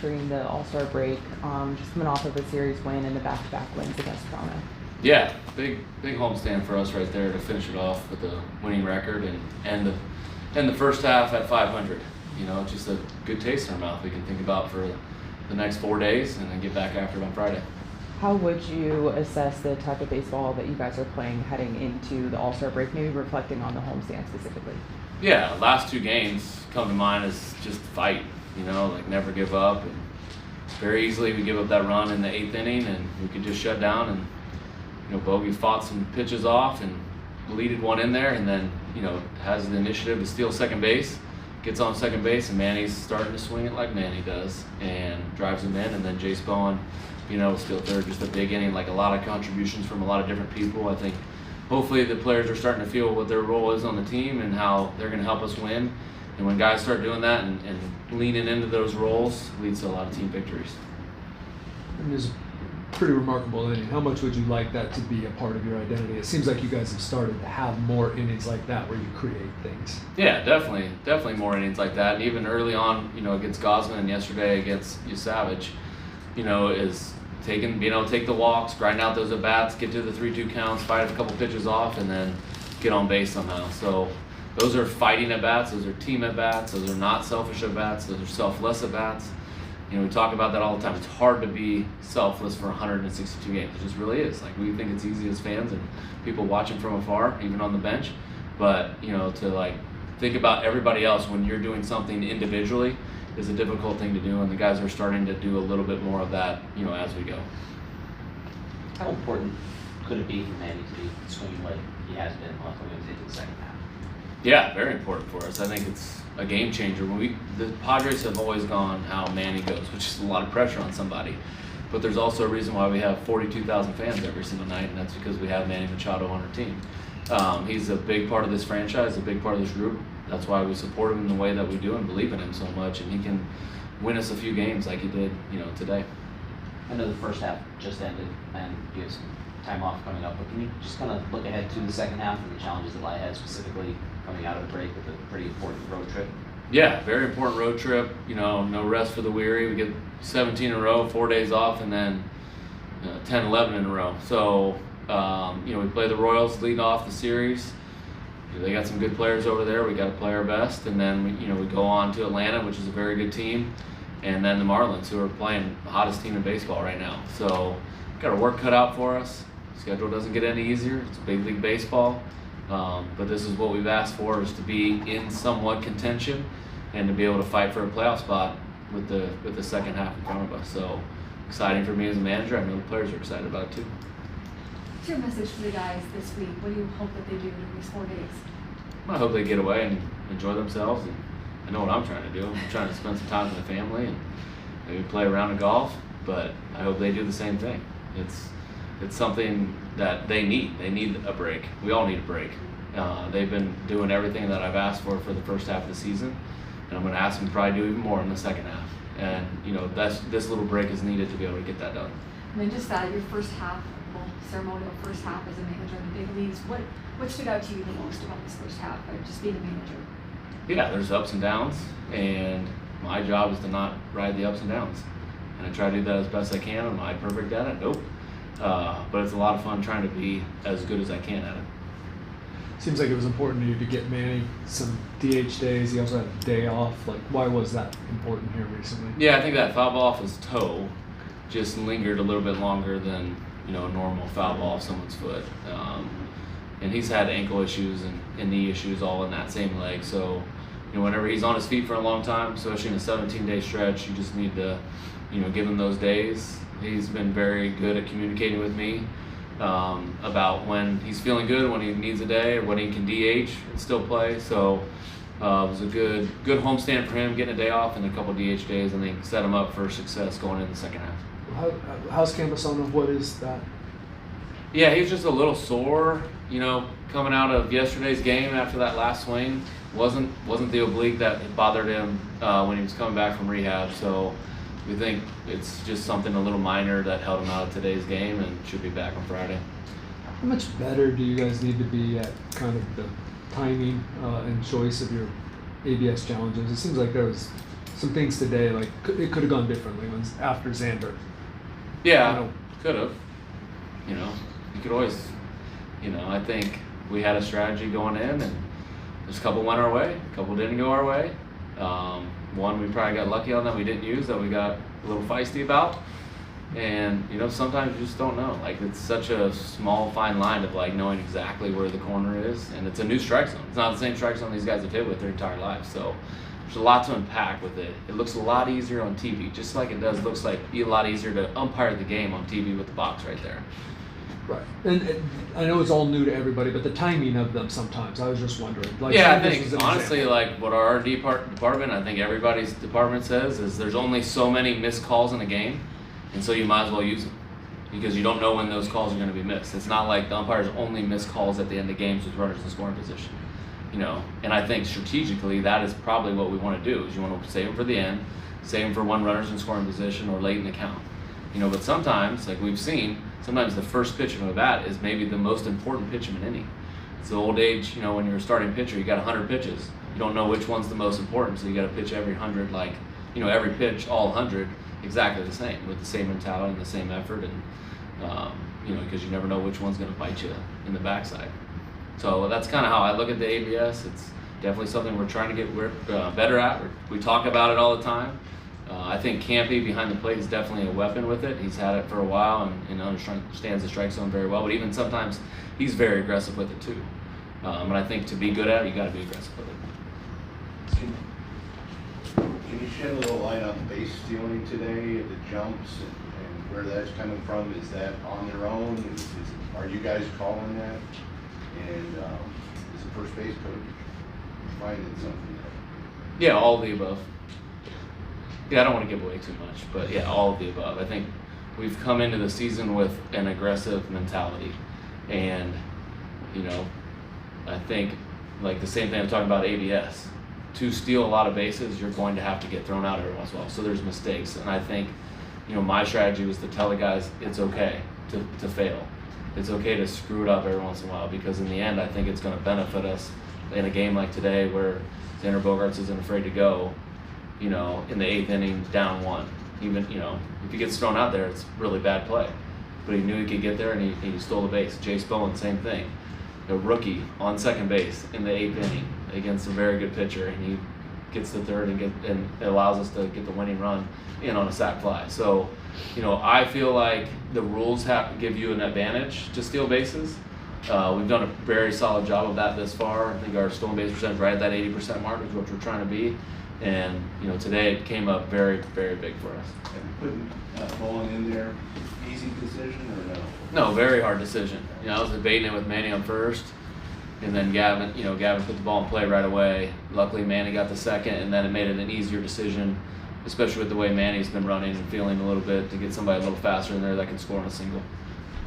during the All-Star break, just coming off of a series win and the back-to-back wins against Toronto. Yeah, big homestand for us right there to finish it off with a winning record and the first half at 500. You know, just a good taste in our mouth we can think about for the next 4 days and then get back after it on Friday. How would you assess the type of baseball that you guys are playing heading into the All-Star break, maybe reflecting on the homestand specifically? Yeah, last 2 games come to mind as just fight, you know, like never give up. And very easily we give up that run in the 8th inning and we could just shut down. And, you know, Bogey fought some pitches off and leaded one in there and then, you know, has the initiative to steal second base, gets on second base, and Manny's starting to swing it like Manny does and drives him in. And then Jace Bowen, you know, still third, just a big inning, like a lot of contributions from a lot of different people. I think hopefully the players are starting to feel what their role is on the team and how they're going to help us win. And when guys start doing that and leaning into those roles, leads to a lot of team victories. And it's pretty remarkable inning. How much would you like that to be a part of your identity? It seems like you guys have started to have more innings like that where you create things. Yeah, definitely more innings like that. And even early on, you know, against Gosman and yesterday against Savage, you know, is being able to take the walks, grind out those at-bats, get to the 3-2 counts, fight a couple pitches off, and then get on base somehow. So those are fighting at-bats, those are team at-bats, those are not selfish at-bats, those are selfless at-bats. You know, we talk about that all the time. It's hard to be selfless for 162 games. It just really is. Like, we think it's easy as fans and people watching from afar, even on the bench. But, you know, to like think about everybody else when you're doing something individually is a difficult thing to do, and the guys are starting to do a little bit more of that, you know, as we go. How important could it be for Manny to be swinging like he has been coming into the second half? Yeah, very important for us. I think it's a game changer. The Padres have always gone how Manny goes, which is a lot of pressure on somebody. But there's also a reason why we have 42,000 fans every single night, and that's because we have Manny Machado on our team. He's a big part of this franchise, a big part of this group. That's why we support him in the way that we do and believe in him so much, and he can win us a few games like he did, you know, today. I know the first half just ended and you have some time off coming up, but can you just kind of look ahead to the second half and the challenges that lie ahead, specifically coming out of the break with a pretty important road trip? Yeah, very important road trip. You know, no rest for the weary. We get 17 in a row, 4 days off, and then 10, 11 in a row. So, you know, we play the Royals, lead off the series. They got some good players over there. We got to play our best, and then we go on to Atlanta, which is a very good team, and then the Marlins, who are playing the hottest team in baseball right now. So, got our work cut out for us. Schedule doesn't get any easier. It's big league baseball, but this is what we've asked for: is to be in somewhat contention and to be able to fight for a playoff spot with the second half in front of us. So, exciting for me as a manager. I know the players are excited about it too. What's your message for the guys this week? What do you hope that they do in these 4 days? I hope they get away and enjoy themselves. And I know what I'm trying to do. I'm trying to spend some time with my family and maybe play a round of golf. But I hope they do the same thing. It's something that they need. They need a break. We all need a break. They've been doing everything that I've asked for the first half of the season, and I'm going to ask them to probably do even more in the second half. And you know, this little break is needed to be able to get that done. And then just your first half, ceremonial first half as a manager in the big leagues. What stood out to you the most about this first half, just being a manager? Yeah, there's ups and downs, and my job is to not ride the ups and downs. And I try to do that as best I can. Am I perfect at it? Nope. But it's a lot of fun trying to be as good as I can at it. Seems like it was important to you to get Manny some DH days. He also had a day off. Like, why was that important here recently? Yeah, I think that foul ball off his toe just lingered a little bit longer than, you know, a normal foul ball off someone's foot. And he's had ankle issues and knee issues all in that same leg. So, you know, whenever he's on his feet for a long time, especially in a 17-day stretch, you just need to, you know, give him those days. He's been very good at communicating with me about when he's feeling good, when he needs a day, or when he can DH and still play. So it was a good homestand for him, getting a day off and a couple DH days, and they set him up for success going into the second half. How's Campusano? What is that? Yeah, he was just a little sore, you know, coming out of yesterday's game after that last swing. Wasn't the oblique that bothered him when he was coming back from rehab. So we think it's just something a little minor that held him out of today's game and should be back on Friday. How much better do you guys need to be at kind of the timing and choice of your ABS challenges? It seems like there was some things today, like it could have gone differently when after Xander. Yeah, You know. could have. You know, you could always. You know, I think we had a strategy going in, and there's a couple went our way, a couple didn't go our way. One we probably got lucky on that we didn't use, that we got a little feisty about. And you know, sometimes you just don't know. Like, it's such a small, fine line of like knowing exactly where the corner is, and it's a new strike zone. It's not the same strike zone these guys have hit with their entire lives. So there's a lot to unpack with it. It looks a lot easier on TV, just like it looks like a lot easier to umpire the game on TV with the box right there. Right, and I know it's all new to everybody, but the timing of them sometimes, I was just wondering. Like, Yeah, I Sanders think was an honestly, example. like what our R&D department, I think everybody's department says is there's only so many missed calls in a game, and so you might as well use them because you don't know when those calls are going to be missed. It's not like the umpires only miss calls at the end of games with runners in scoring position, you know. And I think strategically that is probably what we want to do. Is you want to save them for the end, save them for when runners in scoring position or late in the count, you know. But sometimes, like we've seen, sometimes the first pitch of a bat is maybe the most important pitch of an inning. It's the old age, you know, when you're a starting pitcher, you got 100 pitches. You don't know which one's the most important, so you got to pitch every 100, like, you know, every pitch, all 100, exactly the same, with the same mentality and the same effort, and you know, because you never know which one's going to bite you in the backside. So that's kind of how I look at the ABS. It's definitely something we're trying to get better at. We talk about it all the time. I think Campy behind the plate is definitely a weapon with it. He's had it for a while and understands the strike zone very well, but even sometimes he's very aggressive with it too. And I think to be good at it, you got to be aggressive with it. Can you shed a little light on the base stealing today, the jumps, and where that's coming from? Is that on their own? Are you guys calling that? And is the first base coach finding something there? Yeah, all of the above. Yeah, I don't want to give away too much, but yeah, all of the above. I think we've come into the season with an aggressive mentality, and you know, I think like the same thing I'm talking about ABS. To steal a lot of bases, you're going to have to get thrown out every once in a while. So there's mistakes, and I think, you know, my strategy was to tell the guys it's okay to fail. It's okay to screw it up every once in a while, because in the end, I think it's going to benefit us in a game like today where Xander Bogaerts isn't afraid to go, you know, in the 8th inning down 1. Even, you know, if he gets thrown out there, it's really bad play. But he knew he could get there, and he stole the base. Jace Bowen, same thing. A rookie on second base in the 8th inning against a very good pitcher, and he gets the third and it allows us to get the winning run in on a sac fly. So, you know, I feel like the rules have to give you an advantage to steal bases. We've done a very solid job of that this far. I think our stolen base percentage right at that 80% mark is what we're trying to be. And, you know, today it came up very, very big for us. Have you put Bowen in there, easy decision or no? No, very hard decision. You know, I was debating it with Manny on first, and then Gavin put the ball in play right away. Luckily, Manny got the second, and then it made it an easier decision, especially with the way Manny's been running and feeling a little bit, to get somebody a little faster in there that can score on a single.